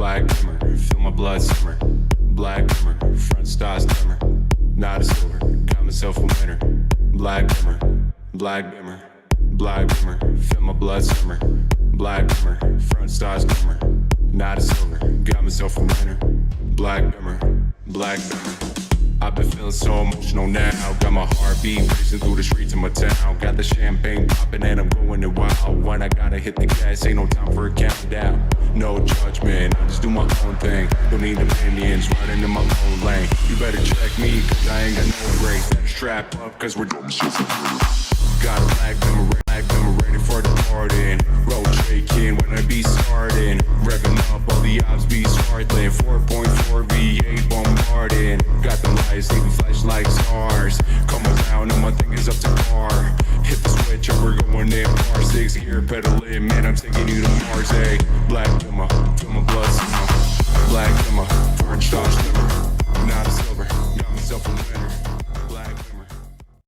Black dimmer, feel my blood simmer. Black dimmer, front stars dimmer. Not a silver, got myself a winner. Black dimmer, black dimmer. Black dimmer, feel my blood simmer. Black dimmer, front stars dimmer. Not a silver, got myself a winner. Black dimmer, black dimmer. I've been feeling so emotional now. Got my heartbeat racing through the streets of my town. Got the champagne popping and I'm going it wild. When I gotta hit the gas, ain't no time for a countdown. No judgment, I just do my own thing. Don't need opinions, riding in my own lane. You better check me, cause I ain't got no brakes. Strap up, cause we're dumb shit. Got a black dimmer ready for the party. Road shaking when I be starting. Revving up, all the ops be startling. 4.4 V8 bombarding. Got the lights, even flash like stars. Come around and my thing is up to par. Hit the switch and we're going in. R6 gear pedaling, man, I'm taking you to Mars, hey. Black